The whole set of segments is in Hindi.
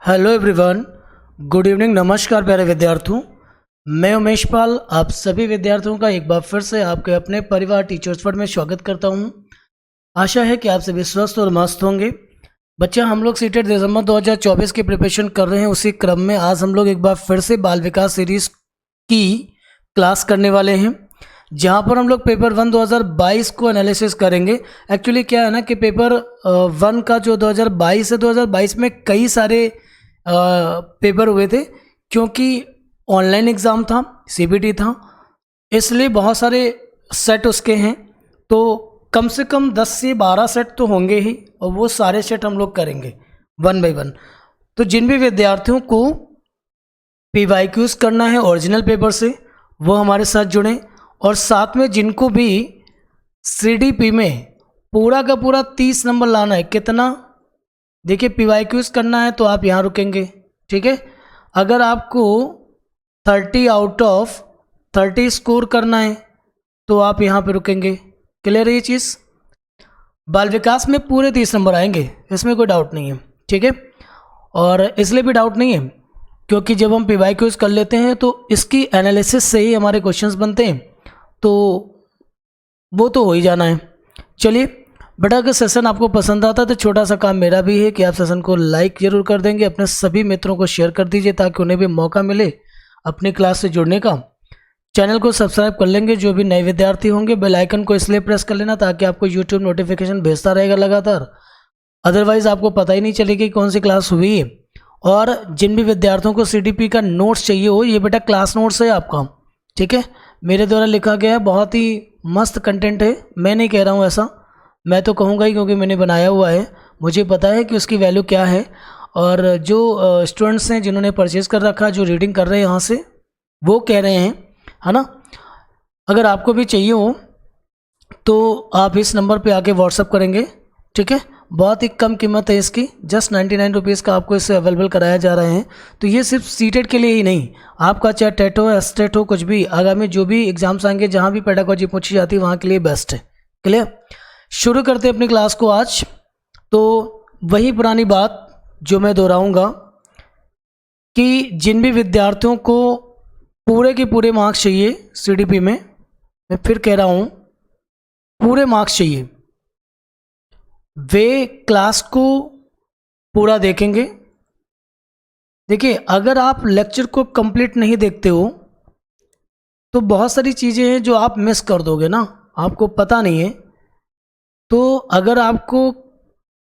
Hello everyone, good evening. नमस्कार प्यारे विद्यार्थियों, मैं उमेश पाल आप सभी विद्यार्थियों का एक बार फिर से आपके अपने परिवार टीचर्स वर्ड में स्वागत करता हूं। आशा है कि आप सभी स्वस्थ और मस्त होंगे। बच्चा, हम लोग सीटेट दिसंबर 2024 की प्रिपरेशन कर रहे हैं। उसी क्रम में आज हम लोग एक बार फिर से बाल विकास सीरीज की क्लास करने वाले हैं, जहाँ पर हम लोग पेपर 1 2022 को एनालिसिस करेंगे। एक्चुअली क्या है ना कि पेपर 1 का जो 2022 है, 2022 में कई सारे पेपर हुए थे, क्योंकि ऑनलाइन एग्ज़ाम था, सीबीटी था, इसलिए बहुत सारे सेट उसके हैं। तो कम से कम 10 से 12 सेट तो होंगे ही, और वो सारे सेट हम लोग करेंगे 1 बाय 1। तो जिन भी विद्यार्थियों को पीवाईक्यूज करना है ओरिजिनल पेपर से, वो हमारे साथ जुड़ें। और साथ में जिनको भी सीडीपी में पूरा का पूरा 30 नंबर लाना है, कितना देखिए पीवाईक्यूज करना है, तो आप यहाँ रुकेंगे, ठीक है। अगर आपको 30 आउट ऑफ 30 स्कोर करना है तो आप यहाँ पे रुकेंगे। क्लियर है ये चीज़? बाल विकास में पूरे 30 नंबर आएंगे, इसमें कोई डाउट नहीं है, ठीक है। और इसलिए भी डाउट नहीं है क्योंकि जब हम पीवाईक्यूज कर लेते हैं तो इसकी एनालिसिस से ही हमारे क्वेश्चंस बनते हैं, तो वो तो हो ही जाना है। चलिए बेटा, अगर सेशन आपको पसंद आता है तो छोटा सा काम मेरा भी है कि आप सेशन को लाइक ज़रूर कर देंगे, अपने सभी मित्रों को शेयर कर दीजिए ताकि उन्हें भी मौका मिले अपनी क्लास से जुड़ने का। चैनल को सब्सक्राइब कर लेंगे जो भी नए विद्यार्थी होंगे। बेल आइकन को इसलिए प्रेस कर लेना ताकि आपको यूट्यूब नोटिफिकेशन भेजता रहेगा लगातार, अदरवाइज़ आपको पता ही नहीं चलेगी कौन सी क्लास हुई है। और जिन भी विद्यार्थियों को सीडीपी का नोट्स चाहिए हो, ये बेटा क्लास नोट्स है आपका, ठीक है, मेरे द्वारा लिखा गया है, बहुत ही मस्त कंटेंट है। मैं नहीं कह रहा हूँ ऐसा, मैं तो कहूँगा ही क्योंकि मैंने बनाया हुआ है, मुझे पता है कि उसकी वैल्यू क्या है। और जो स्टूडेंट्स हैं जिन्होंने परचेज़ कर रखा, जो रीडिंग कर रहे हैं यहाँ से, वो कह रहे हैं, है ना। अगर आपको भी चाहिए हो तो आप इस नंबर पे आके व्हाट्सअप करेंगे, ठीक है। बहुत ही कम कीमत है इसकी, जस्ट 99 रुपीज़ का आपको इससे अवेलेबल कराया जा रहे हैं। तो ये सिर्फ सीटेट के लिए ही नहीं, आपका चाहे टेट हो, एसटेट हो, कुछ भी आगामी जो भी एग्जाम्स आएंगे, जहाँ भी पेडागोजी पूछी जाती है, वहाँ के लिए बेस्ट है। क्लियर? शुरू करते हैं अपनी क्लास को आज। तो वही पुरानी बात जो मैं दोहराऊंगा कि जिन भी विद्यार्थियों को पूरे के पूरे मार्क्स चाहिए सीडीपी में, मैं फिर कह रहा हूँ पूरे मार्क्स चाहिए, वे क्लास को पूरा देखेंगे। देखिए, अगर आप लेक्चर को कंप्लीट नहीं देखते हो तो बहुत सारी चीज़ें हैं जो आप मिस कर दोगे ना, आपको पता नहीं है। तो अगर आपको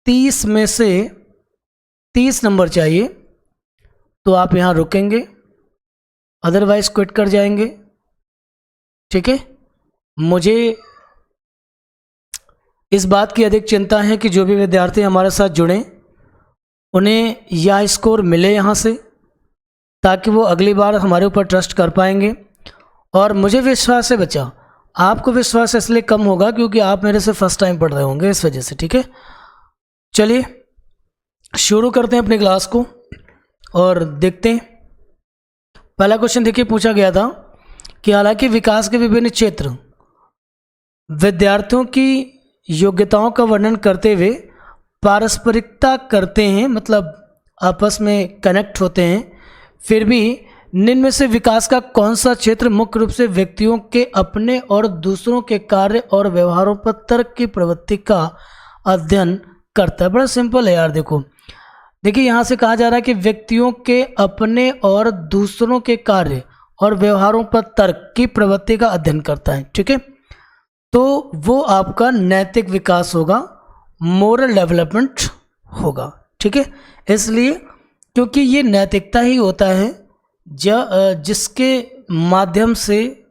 30 में से 30 नंबर चाहिए तो आप यहाँ रुकेंगे, अदरवाइज क्विट कर जाएंगे, ठीक है। मुझे इस बात की अधिक चिंता है कि जो भी विद्यार्थी हमारे साथ जुड़ें उन्हें यह स्कोर मिले यहाँ से, ताकि वो अगली बार हमारे ऊपर ट्रस्ट कर पाएंगे। और मुझे विश्वास है बच्चा, आपको विश्वास इसलिए कम होगा क्योंकि आप मेरे से फर्स्ट टाइम पढ़ रहे होंगे, इस वजह से, ठीक है। चलिए शुरू करते हैं अपनी क्लास को और देखते हैं। पहला क्वेश्चन देखिए, पूछा गया था कि हालांकि विकास के विभिन्न क्षेत्र विद्यार्थियों की योग्यताओं का वर्णन करते हुए पारस्परिकता करते हैं, मतलब आपस में कनेक्ट होते हैं, फिर भी निम्न में से विकास का कौन सा क्षेत्र मुख्य रूप से व्यक्तियों के अपने और दूसरों के कार्य और व्यवहारों पर तर्क की प्रवृत्ति का अध्ययन करता है? बड़ा सिंपल है यार। देखिए यहाँ से कहा जा रहा है कि व्यक्तियों के अपने और दूसरों के कार्य और व्यवहारों पर तर्क की प्रवृत्ति का अध्ययन करता है, ठीक है। तो वो आपका नैतिक विकास होगा, मोरल डेवलपमेंट होगा, ठीक है। इसलिए क्योंकि ये नैतिकता ही होता है जिसके माध्यम से,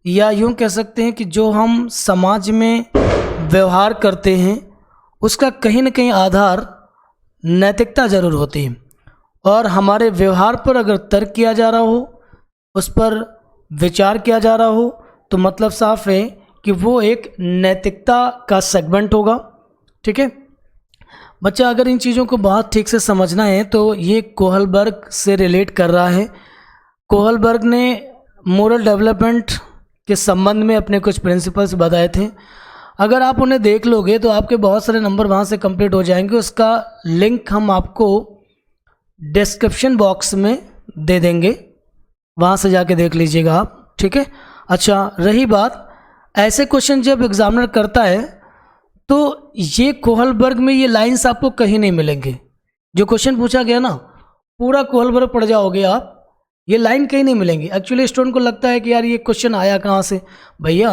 या यूँ कह सकते हैं कि जो हम समाज में व्यवहार करते हैं उसका कहीं ना कहीं आधार नैतिकता जरूर होती है। और हमारे व्यवहार पर अगर तर्क किया जा रहा हो, उस पर विचार किया जा रहा हो, तो मतलब साफ है कि वो एक नैतिकता का सेगमेंट होगा, ठीक है। बच्चा, अगर इन चीज़ों को बहुत ठीक से समझना है तो ये कोहलबर्ग से रिलेट कर रहा है। कोहलबर्ग ने मोरल डेवलपमेंट के संबंध में अपने कुछ प्रिंसिपल्स बताए थे। अगर आप उन्हें देख लोगे तो आपके बहुत सारे नंबर वहाँ से कंप्लीट हो जाएंगे। उसका लिंक हम आपको डिस्क्रिप्शन बॉक्स में दे देंगे, वहाँ से जाके देख लीजिएगा आप, ठीक है। अच्छा, रही बात ऐसे क्वेश्चन जब एग्जामिनर करता है तो ये कोहलबर्ग में ये लाइंस आपको कहीं नहीं मिलेंगे। जो क्वेश्चन पूछा गया ना, पूरा कोहलबर्ग पढ़ जाओगे आप, ये लाइन कहीं नहीं मिलेंगी। एक्चुअली स्टूडेंट को लगता है कि यार ये क्वेश्चन आया कहाँ से। भैया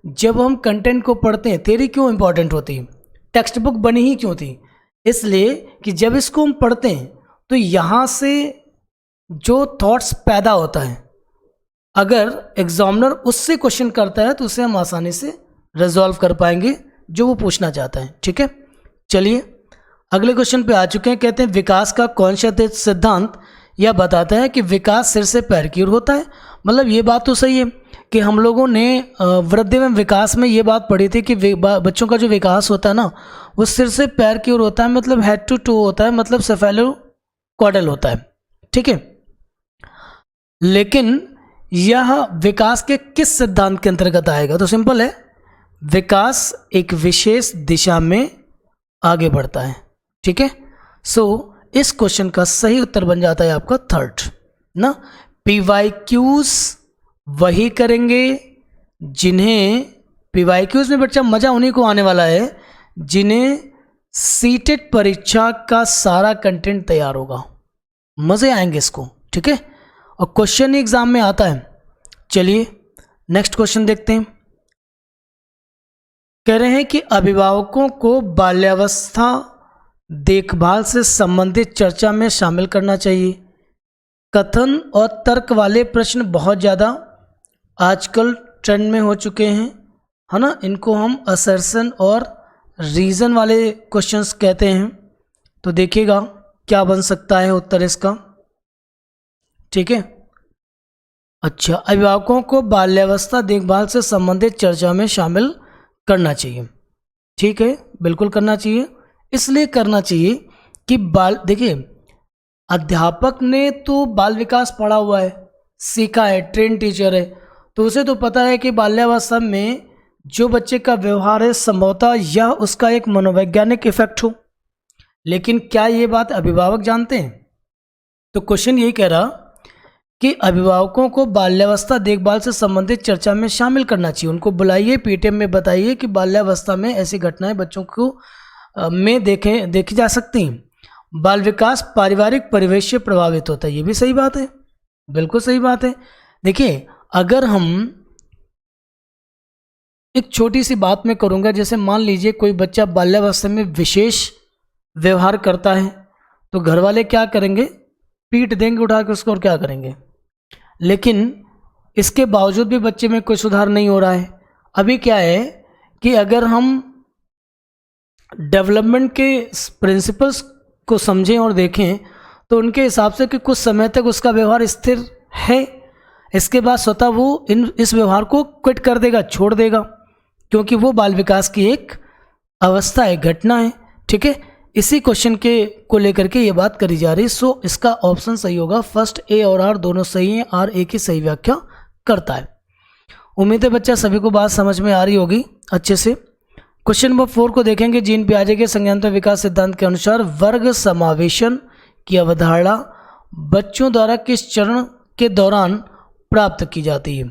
जब हम कंटेंट को पढ़ते हैं, थ्योरी क्यों इंपॉर्टेंट होती है, टेक्स्ट बुक बनी ही क्यों थी, इसलिए कि जब इसको हम पढ़ते हैं तो यहाँ से जो थॉट्स पैदा होता है, अगर एग्जामिनर उससे क्वेश्चन करता है तो उसे हम आसानी से रिजॉल्व कर पाएंगे जो वो पूछना चाहता है, ठीक है। चलिए अगले क्वेश्चन पे आ चुके हैं। कहते हैं विकास का कौन सा सिद्धांत यह बताता है कि विकास सिर से पैर की ओर होता है। मतलब ये बात तो सही है कि हम लोगों ने वृद्धि एवं विकास में ये बात पढ़ी थी कि बच्चों का जो विकास होता है ना, वो सिर से पैर की ओर होता है, मतलब हेड टू टो होता है, मतलब सेफेलोकॉर्डल होता है, ठीक है। लेकिन यह विकास के किस सिद्धांत के अंतर्गत आएगा? तो सिंपल है, विकास एक विशेष दिशा में आगे बढ़ता है, ठीक है। सो इस क्वेश्चन का सही उत्तर बन जाता है आपका थर्ड ना। PYQs वही करेंगे जिन्हें, PYQs में बच्चा मजा उन्हीं को आने वाला है जिन्हें सीटेट परीक्षा का सारा कंटेंट तैयार होगा, मजे आएंगे इसको, ठीक है। और क्वेश्चन एग्जाम में आता है। चलिए नेक्स्ट क्वेश्चन देखते हैं। कह रहे हैं कि अभिभावकों को बाल्यावस्था देखभाल से संबंधित चर्चा में शामिल करना चाहिए। कथन और तर्क वाले प्रश्न बहुत ज़्यादा आजकल ट्रेंड में हो चुके हैं, है ना। इनको हम असर्शन और रीज़न वाले क्वेश्चंस कहते हैं। तो देखिएगा क्या बन सकता है उत्तर इसका, ठीक है। अच्छा, अभिभावकों को बाल्यावस्था देखभाल से संबंधित चर्चा में शामिल करना चाहिए, ठीक है, बिल्कुल करना चाहिए। इसलिए करना चाहिए कि देखिए अध्यापक ने तो बाल विकास पढ़ा हुआ है, सीखा है, ट्रेन टीचर है, तो उसे तो पता है कि बाल्यावस्था में जो बच्चे का व्यवहार है संभवतः यह उसका एक मनोवैज्ञानिक इफेक्ट हो। लेकिन क्या ये बात अभिभावक जानते हैं? तो क्वेश्चन यही कह रहा कि अभिभावकों को बाल्यावस्था देखभाल से संबंधित चर्चा में शामिल करना चाहिए। उनको बुलाइए, PTM में बताइए कि बाल्यावस्था में ऐसी घटनाएं बच्चों को में देखी जा सकती हैं। बाल विकास पारिवारिक परिवेश से प्रभावित होता है, ये भी सही बात है, बिल्कुल सही बात है। देखिए अगर हम एक छोटी सी बात में करूँगा, जैसे मान लीजिए कोई बच्चा बाल्यावस्था में विशेष व्यवहार करता है तो घर वाले क्या करेंगे? पीट देंगे उठा के उसको, और क्या करेंगे। लेकिन इसके बावजूद भी बच्चे में कोई सुधार नहीं हो रहा है। अभी क्या है कि अगर हम डेवलपमेंट के प्रिंसिपल्स को समझें और देखें तो उनके हिसाब से कि कुछ समय तक उसका व्यवहार स्थिर है, इसके बाद स्वतः वो इस व्यवहार को क्विट कर देगा, छोड़ देगा, क्योंकि वो बाल विकास की एक अवस्था है, घटना है, ठीक है। इसी क्वेश्चन को लेकर के ये बात करी जा रही है। सो इसका ऑप्शन सही होगा, फर्स्ट ए और आर दोनों सही हैं, आर ए की सही व्याख्या करता है। उम्मीद है बच्चा सभी को बात समझ में आ रही होगी अच्छे से। क्वेश्चन नंबर 4 को देखेंगे। जीन पियाजे के संज्ञानात्मक विकास सिद्धांत के अनुसार वर्ग समावेशन की अवधारणा बच्चों द्वारा किस चरण के दौरान प्राप्त की जाती है?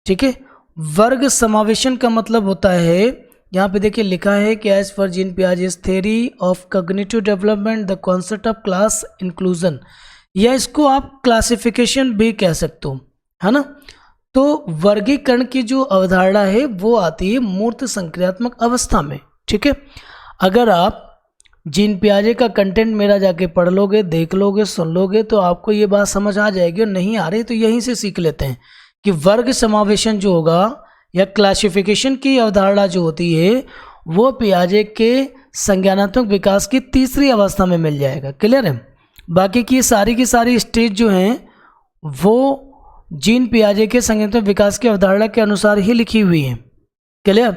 ठीक है, वर्ग समावेशन का मतलब होता है, यहाँ पे देखिए लिखा है कि as for Jean Piaget's theory of cognitive development the concept of class inclusion, या इसको आप क्लासिफिकेशन भी कह सकते हो, है ना। तो वर्गीकरण की जो अवधारणा है वो आती है मूर्त संक्रियात्मक अवस्था में, ठीक है। अगर आप जीन पियाजे का कंटेंट मेरा जाके पढ़ लोगे, देख लोगे, सुन लोगे तो आपको ये बात समझ आ जाएगी, और नहीं आ रही तो यहीं से सीख लेते हैं कि वर्ग समावेशन जो होगा या क्लासिफिकेशन की अवधारणा जो होती है वो पियाजे के संज्ञानात्मक विकास की तीसरी अवस्था में मिल जाएगा। क्लियर है? बाकी की सारी स्टेज जो हैं वो जीन पियाजे के संज्ञानात्मक विकास की अवधारणा के अनुसार ही लिखी हुई है। क्लियर?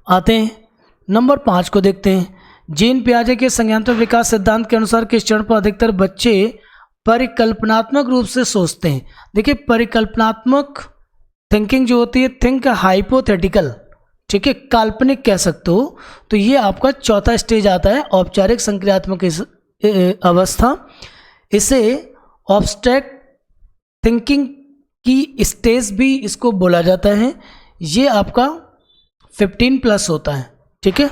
आते हैं नंबर 5 को देखते हैं। जीन पियाजे के संज्ञानात्मक विकास सिद्धांत के अनुसार किस चरण पर अधिकतर बच्चे परिकल्पनात्मक रूप से सोचते हैं? देखिए परिकल्पनात्मक थिंकिंग जो होती है, थिंक हाइपोथेटिकल, ठीक है, काल्पनिक कह सकते हो, तो ये आपका चौथा स्टेज आता है औपचारिक संक्रियात्मक अवस्था, इसे ऑब्स्ट्रैक्ट थिंकिंग की स्टेज भी इसको बोला जाता है। ये आपका 15+ होता है, ठीक है।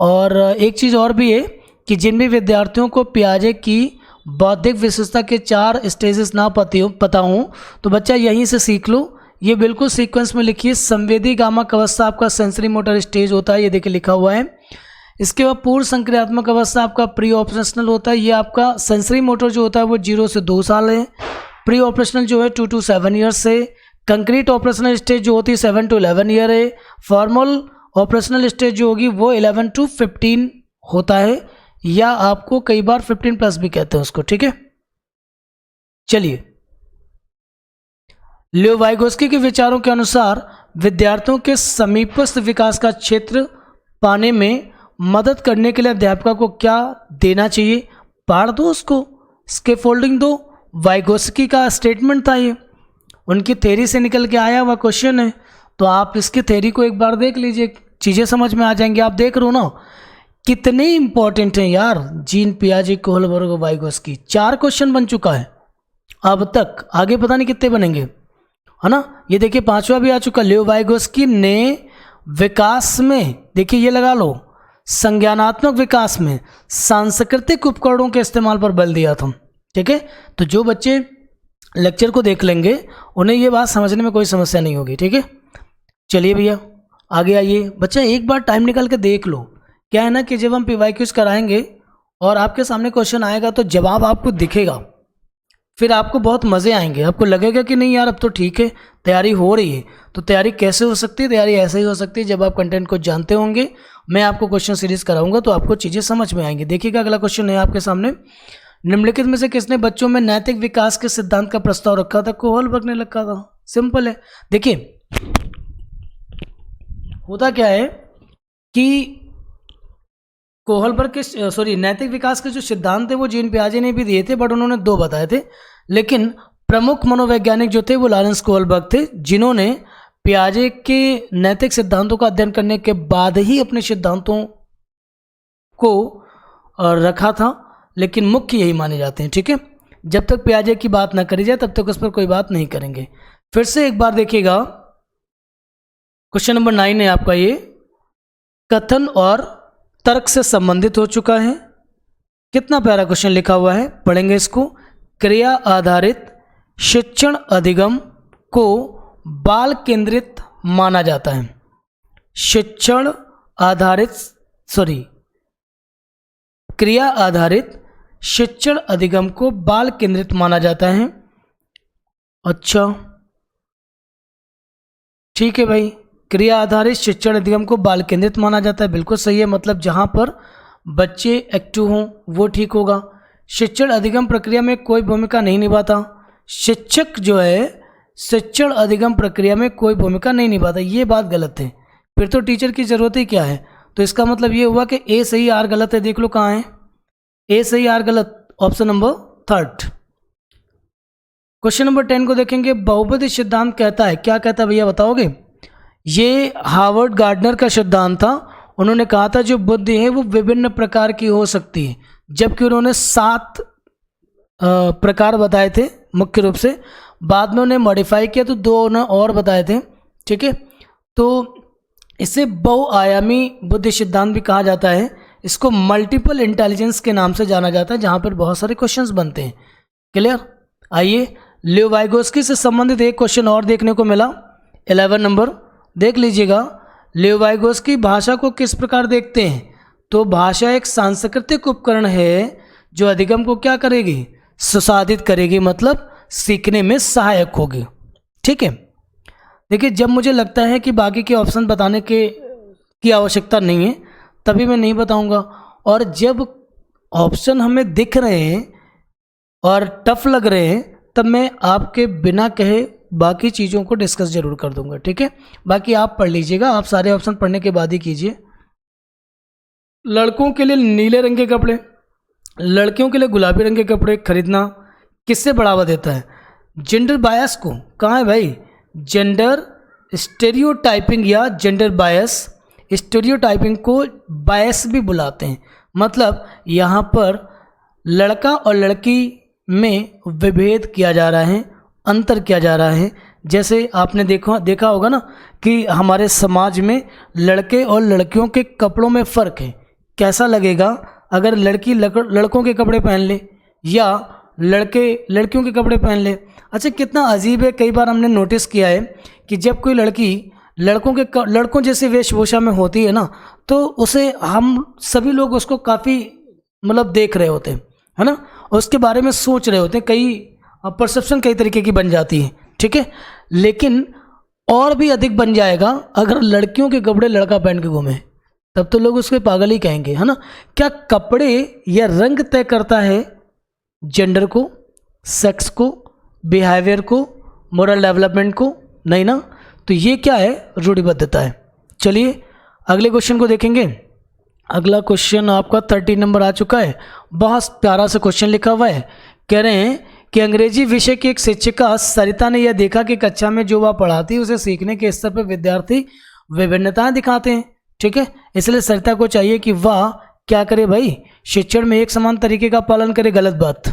और एक चीज़ और भी है कि जिन भी विद्यार्थियों को पियाजे की बौद्धिक विशेषता के 4 स्टेजेस ना पता हो तो बच्चा यहीं से सीख लो। ये बिल्कुल सीक्वेंस में लिखिए। संवेदी गामक अवस्था आपका सेंसरी मोटर स्टेज होता है, ये देखिए लिखा हुआ है। इसके बाद पूर्व संक्रियात्मक अवस्था आपका प्री ऑपरेशनल होता है। ये आपका सेंसरी मोटर जो होता है वो 0 से 2 साल है। प्री ऑपरेशनल जो है 2 to 7 ईयर्स है। कंक्रीट ऑपरेशनल स्टेज जो होती है 7 to 11 ईयर है। फॉर्मल ऑपरेशनल स्टेज जो होगी वो 11 to 15 होता है, या आपको कई बार 15+ भी कहते हैं उसको, ठीक है। चलिए, लियो वाइगोस्की के विचारों के अनुसार विद्यार्थियों के समीपस्थ विकास का क्षेत्र पाने में मदद करने के लिए अध्यापक को क्या देना चाहिए? पढ़ दो उसको, स्कैफोल्डिंग दो। वाइगोस्की का स्टेटमेंट था ये, उनकी थ्योरी से निकल के आया हुआ क्वेश्चन है। तो आप इसकी थ्योरी को एक बार देख लीजिए, चीज़ें समझ में आ जाएंगी। आप देख रहे हो ना कितने इंपॉर्टेंट हैं यार, जीन पियाजे, कोहलबर्ग, वाइगोस्की। 4 क्वेश्चन बन चुका है अब तक, आगे पता नहीं कितने बनेंगे, है ना। ये देखिए 5वां भी आ चुका। लियो वाइगोस्की ने विकास में, देखिए ये लगा लो, संज्ञानात्मक विकास में सांस्कृतिक उपकरणों के इस्तेमाल पर बल दिया था, ठीक है। तो जो बच्चे लेक्चर को देख लेंगे उन्हें ये बात समझने में कोई समस्या नहीं होगी, ठीक है। चलिए भैया आगे आइए। बच्चा एक बार टाइम निकाल के देख लो। क्या है ना कि जब हम PYQs कराएंगे और आपके सामने क्वेश्चन आएगा तो जवाब आपको दिखेगा, फिर आपको बहुत मज़े आएंगे। आपको लगेगा कि नहीं यार अब तो ठीक है, तैयारी हो रही है। तो तैयारी कैसे हो सकती है? तैयारी ऐसे ही हो सकती है जब आप कंटेंट को जानते होंगे। मैं आपको क्वेश्चन सीरीज कराऊंगा तो आपको चीज़ें समझ में आएंगी। देखिएगा अगला क्वेश्चन है आपके सामने। निम्नलिखित में से किसने बच्चों में नैतिक विकास के सिद्धांत का प्रस्ताव रखा था? कोहलबर्ग ने रखा था। सिंपल है। देखिए होता क्या है कि कोहलबर्ग के नैतिक विकास के जो सिद्धांत थे वो जीन पियाजे ने भी दिए थे, बट उन्होंने 2 बताए थे। लेकिन प्रमुख मनोवैज्ञानिक जो थे वो लॉरेंस कोहलबर्ग थे, जिन्होंने पियाजे के नैतिक सिद्धांतों का अध्ययन करने के बाद ही अपने सिद्धांतों को रखा था। लेकिन मुख्य यही माने जाते हैं, ठीक है। जब तक पियाजे की बात ना करी जाए तब तक उस पर कोई बात नहीं करेंगे। फिर से एक बार देखिएगा, क्वेश्चन नंबर 9 है आपका। ये कथन और तर्क से संबंधित हो चुका है। कितना प्यारा क्वेश्चन लिखा हुआ है, पढ़ेंगे इसको। क्रिया आधारित शिक्षण अधिगम को बाल केंद्रित माना जाता है। क्रिया आधारित शिक्षण अधिगम को बाल केंद्रित माना जाता है। अच्छा ठीक है भाई, क्रिया आधारित शिक्षण अधिगम को बाल केंद्रित माना जाता है, बिल्कुल सही है। मतलब जहाँ पर बच्चे एक्टिव हों वो ठीक होगा। शिक्षण अधिगम प्रक्रिया में कोई भूमिका नहीं निभाता। शिक्षक जो है शिक्षण अधिगम प्रक्रिया में कोई भूमिका नहीं निभाता, ये बात गलत है। फिर तो टीचर की ज़रूरत ही क्या है। तो इसका मतलब ये हुआ कि ए सही आर गलत है। देख लो कहाँ है, ए सही आर गलत, ऑप्शन नंबर 3। क्वेश्चन नंबर 10 को देखेंगे। बहुपदी सिद्धांत कहता है, क्या कहता है भैया बताओगे? ये हार्वर्ड गार्डनर का सिद्धांत था। उन्होंने कहा था जो बुद्धि है वो विभिन्न प्रकार की हो सकती है, जबकि उन्होंने 7 प्रकार बताए थे मुख्य रूप से। बाद में उन्हें मॉडिफाई किया तो 2 उन्होंने और बताए थे, ठीक है। तो इसे बहुआयामी बुद्धि सिद्धांत भी कहा जाता है। इसको मल्टीपल इंटेलिजेंस के नाम से जाना जाता है, जहाँ पर बहुत सारे क्वेश्चंस बनते हैं। क्लियर? आइए, लियो वाइगोस्की से संबंधित एक क्वेश्चन और देखने को मिला, 11 नंबर देख लीजिएगा। लियो वाइगोस्की भाषा को किस प्रकार देखते हैं? तो भाषा एक सांस्कृतिक उपकरण है जो अधिगम को क्या करेगी? सुसाधित करेगी, मतलब सीखने में सहायक होगी, ठीक है। देखिए जब मुझे लगता है कि बाकी के ऑप्शन बताने की आवश्यकता नहीं है तभी मैं नहीं बताऊंगा, और जब ऑप्शन हमें दिख रहे हैं और टफ लग रहे हैं तब मैं आपके बिना कहे बाकी चीज़ों को डिस्कस जरूर कर दूंगा, ठीक है। बाकी आप पढ़ लीजिएगा, आप सारे ऑप्शन पढ़ने के बाद ही कीजिए। लड़कों के लिए नीले रंग के कपड़े, लड़कियों के लिए गुलाबी रंग के कपड़े खरीदना किससे बढ़ावा देता है? जेंडर बायस को। कहाँ है भाई? जेंडर स्टेरियोटाइपिंग या जेंडर बायस। स्टेरियोटाइपिंग को बायस भी बुलाते हैं। मतलब यहाँ पर लड़का और लड़की में विभेद किया जा रहा है, अंतर किया जा रहा है। जैसे आपने देखा होगा ना कि हमारे समाज में लड़के और लड़कियों के कपड़ों में फ़र्क है। कैसा लगेगा अगर लड़की लड़कों के कपड़े पहन ले या लड़के लड़कियों के कपड़े पहन ले। अच्छा, कितना अजीब है। कई बार हमने नोटिस किया है कि जब कोई लड़की लड़कों जैसी वेशभूषा में होती है ना, तो उसे हम सभी लोग उसको काफ़ी मतलब देख रहे होते हैं, है ना, और उसके बारे में सोच रहे होते हैं। कई परसेप्शन कई तरीके की बन जाती है, ठीक है। लेकिन और भी अधिक बन जाएगा अगर लड़कियों के कपड़े लड़का पहन के घूमे, तब तो लोग उसके पागल ही कहेंगे, है ना। क्या कपड़े या रंग तय करता है जेंडर को, सेक्स को, बिहेवियर को, मोरल डेवलपमेंट को? नहीं ना। तो ये क्या है? रूढ़िबद्धता है। चलिए अगले क्वेश्चन को देखेंगे। अगला क्वेश्चन आपका 30 नंबर आ चुका है। बहुत प्यारा सा क्वेश्चन लिखा हुआ है। कह रहे हैं कि अंग्रेजी विषय की एक शिक्षिका सरिता ने यह देखा कि कक्षा में जो वह पढ़ाती है उसे सीखने के स्तर पर विद्यार्थी विभिन्नताएं दिखाते हैं, ठीक है। इसलिए सरिता को चाहिए कि वह क्या करे भाई? शिक्षण में एक समान तरीके का पालन करे। गलत बात।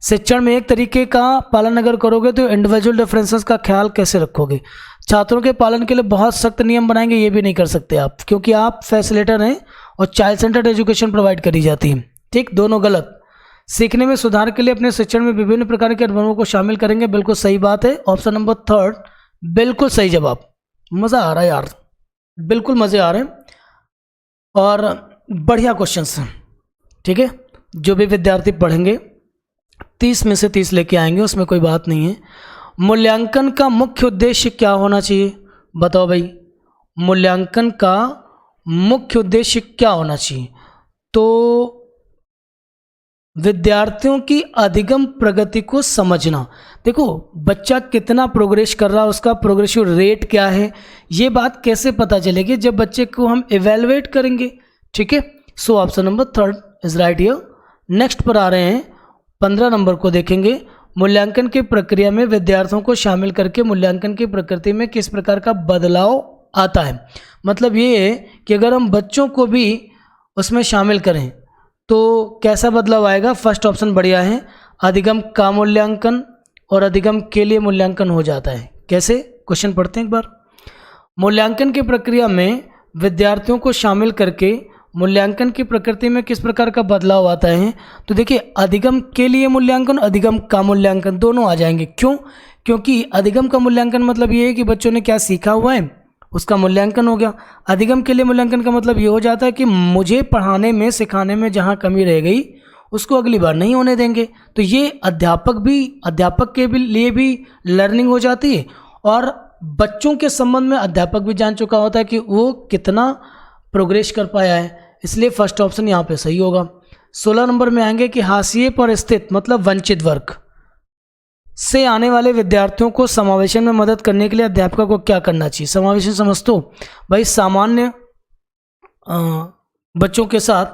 शिक्षण में एक तरीके का पालन अगर करोगे तो इंडिविजुअल डिफरेंसेस का ख्याल कैसे रखोगे? छात्रों के पालन के लिए बहुत सख्त नियम बनाएंगे, ये भी नहीं कर सकते आप, क्योंकि आप फैसिलिटेटर हैं और चाइल्ड सेंटर्ड एजुकेशन प्रोवाइड करी जाती है, ठीक। दोनों गलत। सीखने में सुधार के लिए अपने शिक्षण में विभिन्न प्रकार के अनुभवों को शामिल करेंगे। बिल्कुल सही बात है। ऑप्शन नंबर 3 बिल्कुल सही जवाब। मज़ा आ रहा है यार, बिल्कुल मज़े आ रहे हैं और बढ़िया क्वेश्चंस हैं, ठीक है। जो भी विद्यार्थी पढ़ेंगे 30 में से 30 लेके आएंगे, उसमें कोई बात नहीं है। मूल्यांकन का मुख्य उद्देश्य क्या होना चाहिए? बताओ भाई, मूल्यांकन का मुख्य उद्देश्य क्या होना चाहिए? तो विद्यार्थियों की अधिगम प्रगति को समझना। देखो बच्चा कितना प्रोग्रेस कर रहा है, उसका प्रोग्रेसिव रेट क्या है, ये बात कैसे पता चलेगी? जब बच्चे को हम इवेलुएट करेंगे, ठीक है। So option number 3 is right here. Next पर आ रहे हैं 15 नंबर को देखेंगे। मूल्यांकन की प्रक्रिया में विद्यार्थियों को शामिल करके मूल्यांकन की प्रकृति में किस प्रकार का बदलाव आता है? मतलब ये है कि अगर हम बच्चों को भी उसमें शामिल करें तो कैसा बदलाव आएगा? फर्स्ट ऑप्शन बढ़िया है, अधिगम का मूल्यांकन और अधिगम के लिए मूल्यांकन हो जाता है। कैसे? क्वेश्चन पढ़ते हैं एक बार। मूल्यांकन की प्रक्रिया में विद्यार्थियों को शामिल करके मूल्यांकन की प्रकृति में किस प्रकार का बदलाव आता है? तो देखिए, अधिगम के लिए मूल्यांकन, अधिगम का मूल्यांकन दोनों आ जाएंगे। क्यों? क्योंकि अधिगम का मूल्यांकन मतलब ये है कि बच्चों ने क्या सीखा हुआ है उसका मूल्यांकन हो गया। अधिगम के लिए मूल्यांकन का मतलब ये हो जाता है कि मुझे पढ़ाने में सिखाने में जहाँ कमी रह गई उसको अगली बार नहीं होने देंगे। तो ये अध्यापक के भी लिए भी लर्निंग हो जाती है और बच्चों के संबंध में अध्यापक भी जान चुका होता है कि वो कितना प्रोग्रेस कर पाया है। इसलिए फर्स्ट ऑप्शन यहाँ पे सही होगा। 16 नंबर में आएंगे कि हाशिए पर स्थित मतलब वंचित वर्ग से आने वाले विद्यार्थियों को समावेशन में मदद करने के लिए अध्यापकों को क्या करना चाहिए? समावेशन समझ तो भाई सामान्य बच्चों के साथ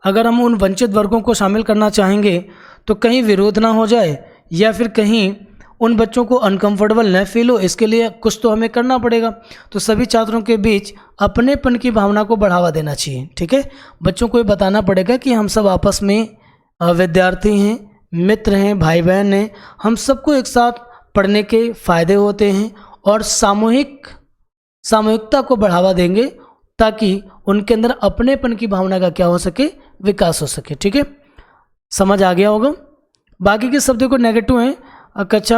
अगर हम उन वंचित वर्गों को शामिल करना चाहेंगे तो कहीं विरोध ना हो जाए या फिर कहीं उन बच्चों को अनकंफर्टेबल न फील हो, इसके लिए कुछ तो हमें करना पड़ेगा। तो सभी छात्रों के बीच अपनेपन की भावना को बढ़ावा देना चाहिए, ठीक है। बच्चों को ये बताना पड़ेगा कि हम सब आपस में विद्यार्थी हैं, मित्र हैं, भाई बहन हैं, हम सबको एक साथ पढ़ने के फ़ायदे होते हैं और सामूहिकता को बढ़ावा देंगे ताकि उनके अंदर अपनेपन की भावना का क्या हो सके? विकास हो सके, ठीक है। समझ आ गया होगा। बाकी के शब्दों को नेगेटिव हैं। कक्षा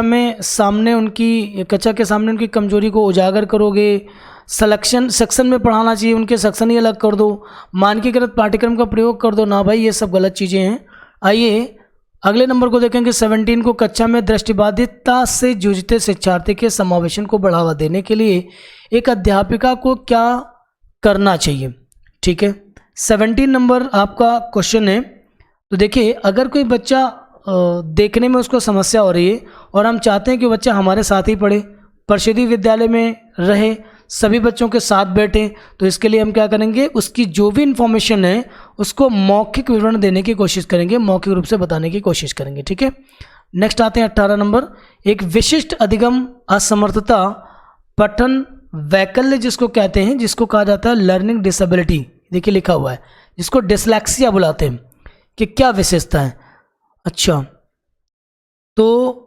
के सामने उनकी कमजोरी को उजागर करोगे। सेक्शन में पढ़ाना चाहिए, उनके सेक्शन ही अलग कर दो। मानकीकृत पाठ्यक्रम का प्रयोग कर दो ना भाई, ये सब गलत चीज़ें हैं। आइए अगले नंबर को देखेंगे। 17 को कक्षा में दृष्टिबाधितता से जूझते शिक्षार्थी के समावेशन को बढ़ावा देने के लिए एक अध्यापिका को क्या करना चाहिए? ठीक है, 17 नंबर आपका क्वेश्चन है। तो देखिए, अगर कोई बच्चा देखने में उसको समस्या हो रही है और हम चाहते हैं कि बच्चा हमारे साथ ही पढ़े, परिषदीय विद्यालय में रहे, सभी बच्चों के साथ बैठे, तो इसके लिए हम क्या करेंगे? उसकी जो भी इन्फॉर्मेशन है उसको मौखिक विवरण देने की कोशिश करेंगे, मौखिक रूप से बताने की कोशिश करेंगे, ठीक है। नेक्स्ट आते हैं 18 नंबर। एक विशिष्ट अधिगम असमर्थता पठन वैकल्य जिसको कहते हैं, जिसको कहा जाता है लर्निंग डिसेबिलिटी। देखिए लिखा हुआ है, जिसको डिसलेक्सिया बुलाते हैं। कि क्या विशेषता है। अच्छा, तो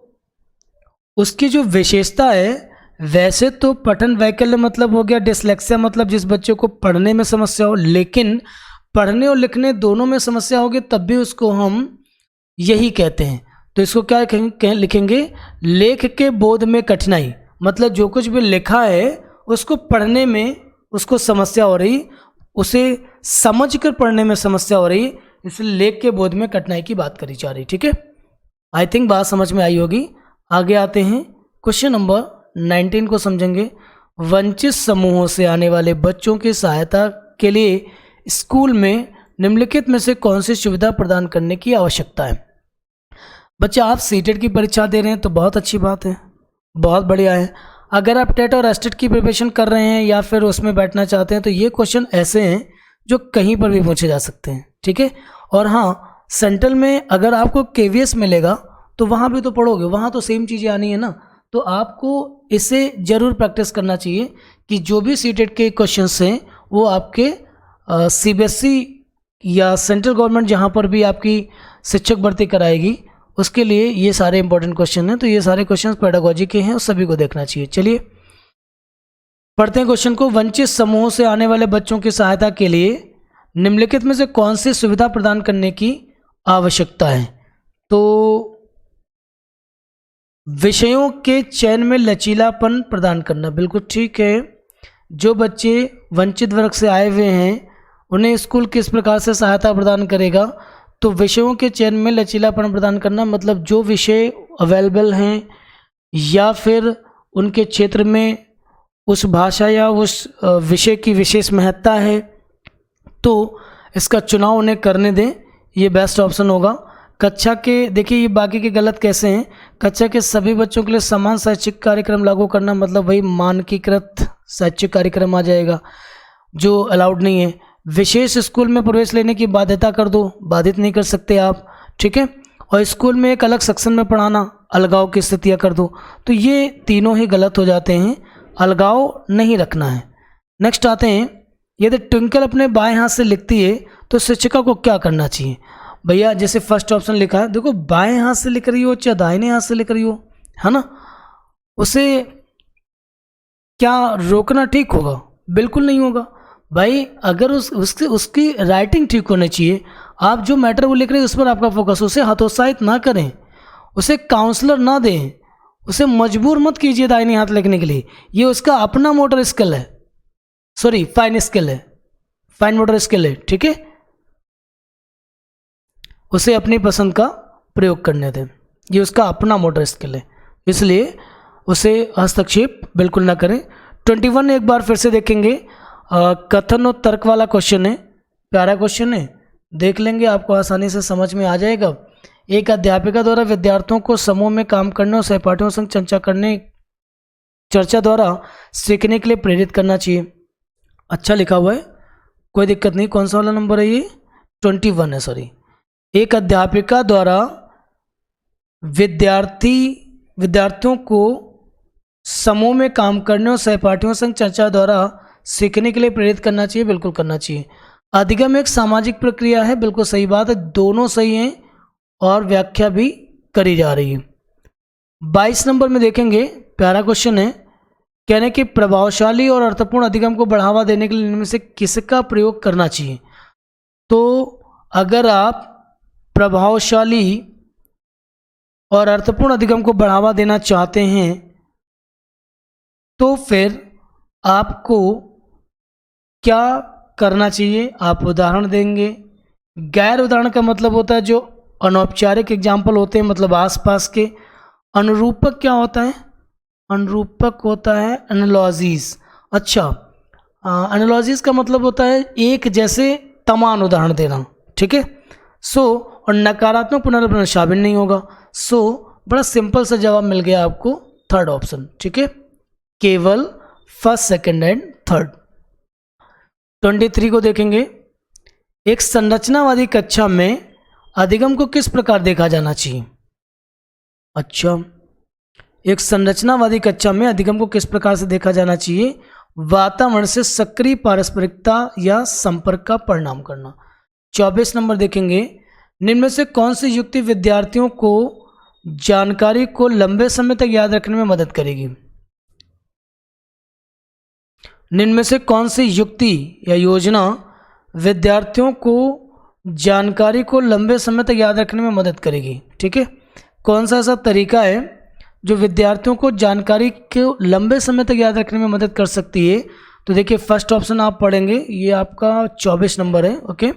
उसकी जो विशेषता है, वैसे तो पठन वैकल्य मतलब हो गया डिसलेक्सिया, मतलब जिस बच्चे को पढ़ने में समस्या हो, लेकिन पढ़ने और लिखने दोनों में समस्या होगी तब भी उसको हम यही कहते हैं। तो इसको क्या लिखेंगे, लेख के बोध में कठिनाई, मतलब जो कुछ भी लिखा है उसको पढ़ने में उसको समस्या हो रही, उसे समझकर पढ़ने में समस्या हो रही, इसलिए लेख के बोध में कठिनाई की बात करी जा रही। ठीक है, आई थिंक बात समझ में आई होगी। आगे आते हैं, क्वेश्चन नंबर 19 को समझेंगे। वंचित समूहों से आने वाले बच्चों की सहायता के लिए स्कूल में निम्नलिखित में से कौन सी सुविधा प्रदान करने की आवश्यकता है। बच्चे, आप सीटेट की परीक्षा दे रहे हैं तो बहुत अच्छी बात है, बहुत बढ़िया है। अगर आप टेट और एस्टेट की प्रिपरेशन कर रहे हैं या फिर उसमें बैठना चाहते हैं तो ये क्वेश्चन ऐसे हैं जो कहीं पर भी पूछे जा सकते हैं। ठीक है, और हाँ, सेंट्रल में अगर आपको केवीएस मिलेगा तो वहाँ भी तो पढ़ोगे, वहाँ तो सेम चीज़ें आनी है ना, तो आपको इसे ज़रूर प्रैक्टिस करना चाहिए कि जो भी सीटेट के क्वेश्चंस हैं वो आपके सीबीएसई या सेंट्रल गवर्नमेंट जहाँ पर भी आपकी शिक्षक भर्ती कराएगी उसके लिए ये सारे इंपॉर्टेंट क्वेश्चन हैं। तो ये सारे क्वेश्चन पेडागोजी के हैं और सभी को देखना चाहिए। चलिए पढ़ते हैं क्वेश्चन को। वंचित समूहों से आने वाले बच्चों की सहायता के लिए निम्नलिखित में से कौन सी सुविधा प्रदान करने की आवश्यकता है। तो विषयों के चयन में लचीलापन प्रदान करना, बिल्कुल ठीक है। जो बच्चे वंचित वर्ग से आए हुए हैं उन्हें स्कूल किस प्रकार से सहायता प्रदान करेगा, तो विषयों के चयन में लचीलापन प्रदान करना, मतलब जो विषय अवेलेबल हैं या फिर उनके क्षेत्र में उस भाषा या उस विषय की विशेष महत्ता है तो इसका चुनाव उन्हें करने दें, ये बेस्ट ऑप्शन होगा। कक्षा के, देखिए ये बाकी के गलत कैसे हैं, कक्षा के सभी बच्चों के लिए समान शैक्षिक कार्यक्रम लागू करना, मतलब वही मानकीकृत शैक्षिक कार्यक्रम आ जाएगा जो अलाउड नहीं है। विशेष स्कूल में प्रवेश लेने की बाध्यता कर दो, बाधित नहीं कर सकते आप। ठीक है, और स्कूल में एक अलग सेक्शन में पढ़ाना, अलगाव की स्थितियाँ कर दो, तो ये तीनों ही गलत हो जाते हैं, अलगाव नहीं रखना है। नेक्स्ट आते हैं, यदि ट्विंकल अपने बाएं हाथ से लिखती है तो शिक्षिका को क्या करना चाहिए। भैया जैसे फर्स्ट ऑप्शन लिखा है, देखो बाएं हाथ से लिख रही हो चाहे दाहिने हाथ से लिख रही हो, है ना, उसे क्या रोकना ठीक होगा? बिल्कुल नहीं होगा भाई। अगर उसकी राइटिंग ठीक होनी चाहिए, आप जो मैटर वो लिख रहे हैं उस पर आपका फोकस, उसे हतोत्साहित ना करें, उसे काउंसलर ना दें, उसे मजबूर मत कीजिए दाहिने हाथ लिखने के लिए, ये उसका अपना मोटर स्किल है, सॉरी फाइन स्किल है, फाइन मोटर स्किल है। ठीक है, उसे अपनी पसंद का प्रयोग करने दें, ये उसका अपना मोटर स्किल है, इसलिए उसे हस्तक्षेप बिल्कुल ना करें। 21 एक बार फिर से देखेंगे, कथन और तर्क वाला क्वेश्चन है, प्यारा क्वेश्चन है, देख लेंगे, आपको आसानी से समझ में आ जाएगा। एक अध्यापिका द्वारा विद्यार्थियों को समूह में काम करने और सहपाठियों संग चर्चा द्वारा सीखने के लिए प्रेरित करना चाहिए। अच्छा लिखा हुआ है, कोई दिक्कत नहीं। कौन सा वाला नंबर है ये? 21 है, सॉरी। एक अध्यापिका द्वारा विद्यार्थियों को समूह में काम करने और सहपाठियों संग चर्चा द्वारा सीखने के लिए प्रेरित करना चाहिए, बिल्कुल करना चाहिए। अधिगम एक सामाजिक प्रक्रिया है, बिल्कुल सही बात है, दोनों सही हैं और व्याख्या भी करी जा रही है। 22 नंबर में देखेंगे, प्यारा क्वेश्चन है, कहने कि प्रभावशाली और अर्थपूर्ण अधिगम को बढ़ावा देने के लिए इनमें से किसका प्रयोग करना चाहिए। तो अगर आप प्रभावशाली और अर्थपूर्ण अधिगम को बढ़ावा देना चाहते हैं तो फिर आपको क्या करना चाहिए, आप उदाहरण देंगे। गैर उदाहरण का मतलब होता है जो अनौपचारिक एग्जाम्पल होते हैं, मतलब आसपास के। अनुरूपक क्या होता है? अनुरूपक होता है एनालॉजीज। अच्छा, एनालॉजीज का मतलब होता है एक जैसे तमाम उदाहरण देना। ठीक है, और नकारात्मक पुनर्वितरण शामिल नहीं होगा। बड़ा सिंपल सा जवाब मिल गया आपको, थर्ड ऑप्शन। ठीक है, केवल फर्स्ट, सेकंड एंड थर्ड। 23 को देखेंगे, एक संरचनावादी कक्षा में अधिगम को किस प्रकार देखा जाना चाहिए। अच्छा, एक संरचनावादी कक्षा में अधिगम को किस प्रकार से देखा जाना चाहिए? वातावरण से सक्रिय पारस्परिकता या संपर्क का परिणाम करना। 24 नंबर देखेंगे, निम्न में से कौन सी युक्ति विद्यार्थियों को जानकारी को लंबे समय तक याद रखने में मदद करेगी? निम्न में से कौन सी युक्ति या योजना विद्यार्थियों को जानकारी को लंबे समय तक याद रखने में मदद करेगी? ठीक है, कौन सा ऐसा तरीका है जो विद्यार्थियों को जानकारी को लंबे समय तक याद रखने में मदद कर सकती है? तो देखिए फर्स्ट ऑप्शन आप पढ़ेंगे, ये आपका 24 नंबर है। ओके,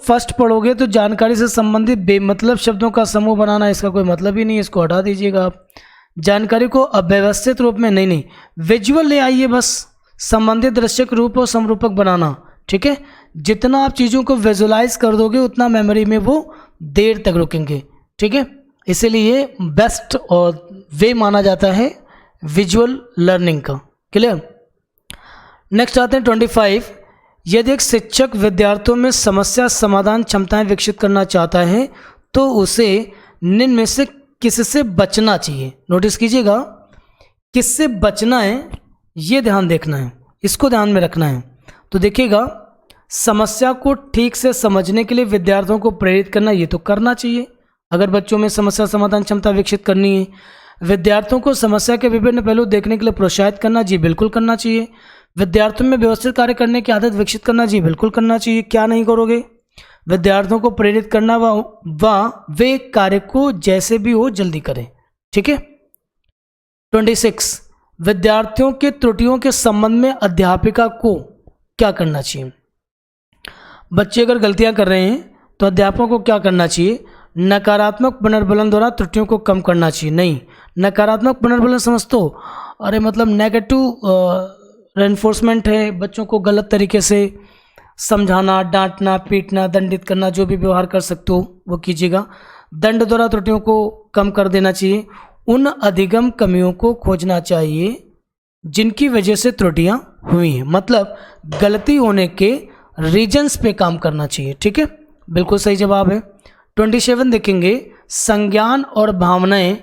फर्स्ट पढ़ोगे तो जानकारी से संबंधित बेमतलब शब्दों का समूह बनाना, इसका कोई मतलब ही नहीं, इसको हटा दीजिएगा आप। जानकारी को अव्यवस्थित रूप में नहीं, विजुअल ले आइए, बस संबंधित दृश्यक रूप और समरूपक बनाना। ठीक है, जितना आप चीज़ों को विजुअलाइज कर दोगे उतना मेमोरी में वो देर तक रुकेंगे। ठीक है, इसीलिए बेस्ट और वे माना जाता है विजुअल लर्निंग का। क्लियर? नेक्स्ट आते हैं 25। यदि एक शिक्षक विद्यार्थियों में समस्या समाधान क्षमताएं विकसित करना चाहता है तो उसे निम्न में से किससे बचना चाहिए? नोटिस कीजिएगा, किससे बचना है ये ध्यान देखना है, इसको ध्यान में रखना है। तो देखिएगा, समस्या को ठीक से समझने के लिए विद्यार्थियों को प्रेरित करना, ये तो करना चाहिए। अगर बच्चों में समस्या समाधान क्षमता विकसित करनी है, विद्यार्थियों को समस्या के विभिन्न पहलू देखने के लिए प्रोत्साहित करना, जी बिल्कुल करना चाहिए। विद्यार्थियों में व्यवस्थित कार्य करने की आदत विकसित करना, जी बिल्कुल करना चाहिए। क्या नहीं करोगे? विद्यार्थियों को प्रेरित करना व वे कार्य को जैसे भी हो जल्दी करें। ठीक है। 26, विद्यार्थियों के त्रुटियों के संबंध में अध्यापिका को क्या करना चाहिए? बच्चे अगर गलतियां कर रहे हैं तो अध्यापकों को क्या करना चाहिए? नकारात्मक पुनर्बलन द्वारा त्रुटियों को कम करना चाहिए। नहीं, नकारात्मक पुनर्बलन समझ तो अरे मतलब नेगेटिव रेनफोर्समेंट है, बच्चों को गलत तरीके से समझाना, डांटना, पीटना, दंडित करना, जो भी व्यवहार कर सकते हो वो कीजिएगा। दंड द्वारा त्रुटियों को कम कर देना चाहिए। उन अधिगम कमियों को खोजना चाहिए जिनकी वजह से त्रुटियां हुई हैं, मतलब गलती होने के रीजन्स पे काम करना चाहिए। ठीक है, बिल्कुल सही जवाब है। 27 देखेंगे, संज्ञान और भावनाएं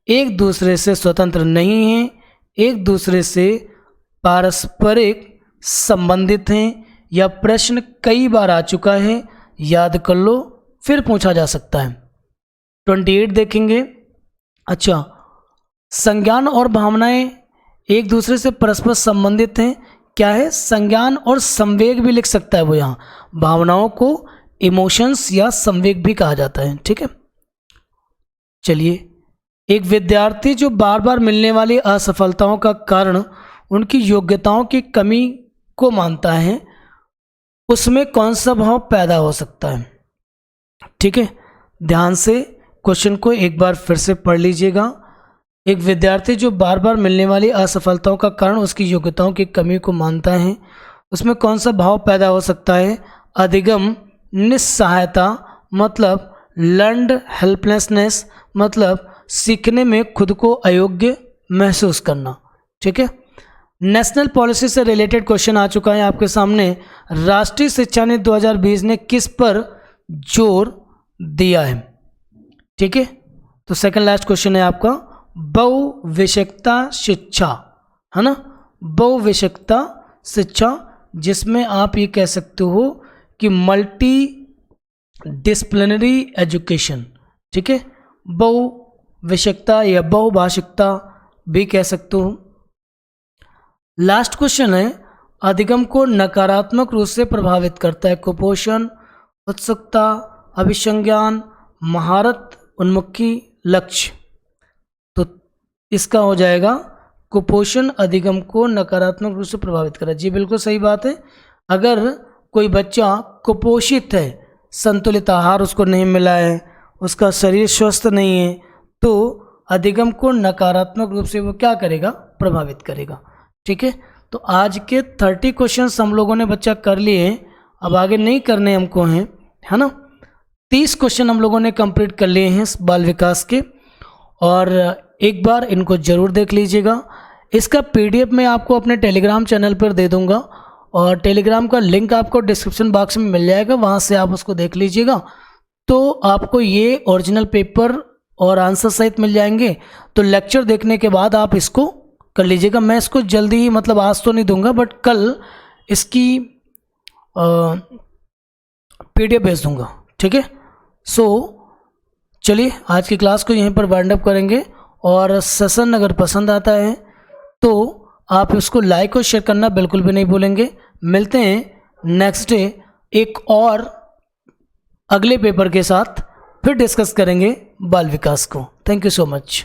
एक दूसरे से स्वतंत्र नहीं हैं, एक दूसरे से पारस्परिक संबंधित हैं। यह प्रश्न कई बार आ चुका है, याद कर लो, फिर पूछा जा सकता है। 28 देखेंगे, अच्छा, संज्ञान और भावनाएं एक दूसरे से परस्पर संबंधित हैं। क्या है? संज्ञान और संवेग भी लिख सकता है वो, यहाँ भावनाओं को इमोशंस या संवेग भी कहा जाता है। ठीक है, चलिए, एक विद्यार्थी जो बार बार मिलने वाली असफलताओं का कारण उनकी योग्यताओं की कमी को मानता है, उसमें कौन सा भाव पैदा हो सकता है? ठीक है, ध्यान से क्वेश्चन को एक बार फिर से पढ़ लीजिएगा। एक विद्यार्थी जो बार बार मिलने वाली असफलताओं का कारण उसकी योग्यताओं की कमी को मानता है, उसमें कौन सा भाव पैदा हो सकता है? अधिगम निस्सहायता, मतलब लर्नड हेल्पलेसनेस, मतलब सीखने में खुद को अयोग्य महसूस करना। ठीक है, नेशनल पॉलिसी से रिलेटेड क्वेश्चन आ चुका है आपके सामने। राष्ट्रीय शिक्षा नीति 2020 ने किस पर जोर दिया है? ठीक है, तो सेकंड लास्ट क्वेश्चन है आपका बहुविषयकता शिक्षा, है ना, बहुविषयकता शिक्षा, जिसमें आप ये कह सकते हो कि मल्टी डिसिप्लिनरी एजुकेशन। ठीक है, बहुविषयकता या बहुभाषिकता भी कह सकते हो। लास्ट क्वेश्चन है, अधिगम को नकारात्मक रूप से प्रभावित करता है कुपोषण, उत्सुकता, अभिसंज्ञान, महारत उन्मुखी लक्ष्य। तो इसका हो जाएगा कुपोषण अधिगम को नकारात्मक रूप से प्रभावित करा। जी बिल्कुल सही बात है। अगर कोई बच्चा कुपोषित है, संतुलित आहार उसको नहीं मिला है, उसका शरीर स्वस्थ नहीं है, तो अधिगम को नकारात्मक रूप से वो क्या करेगा? प्रभावित करेगा। ठीक है, तो आज के 30 क्वेश्चंस हम लोगों ने बच्चा कर लिए हैं, अब आगे नहीं करने हमको हैं, है ना। 30 क्वेश्चन हम लोगों ने कंप्लीट कर लिए हैं बाल विकास के, और एक बार इनको ज़रूर देख लीजिएगा। इसका PDF मैं आपको अपने टेलीग्राम चैनल पर दे दूंगा, और टेलीग्राम का लिंक आपको डिस्क्रिप्शन बॉक्स में मिल जाएगा, वहाँ से आप उसको देख लीजिएगा। तो आपको ये ओरिजिनल पेपर और आंसर सहित मिल जाएंगे। तो लेक्चर देखने के बाद आप इसको कर लीजिएगा। मैं इसको जल्दी ही, मतलब आज तो नहीं दूंगा, बट कल इसकी PDF भेज दूंगा, ठीक है। सो चलिए आज की क्लास को यहीं पर वाइंड अप करेंगे, और सेशन अगर पसंद आता है तो आप इसको लाइक और शेयर करना बिल्कुल भी नहीं भूलेंगे। मिलते हैं नेक्स्ट डे एक और अगले पेपर के साथ, फिर डिस्कस करेंगे बाल विकास को। Thank you so much.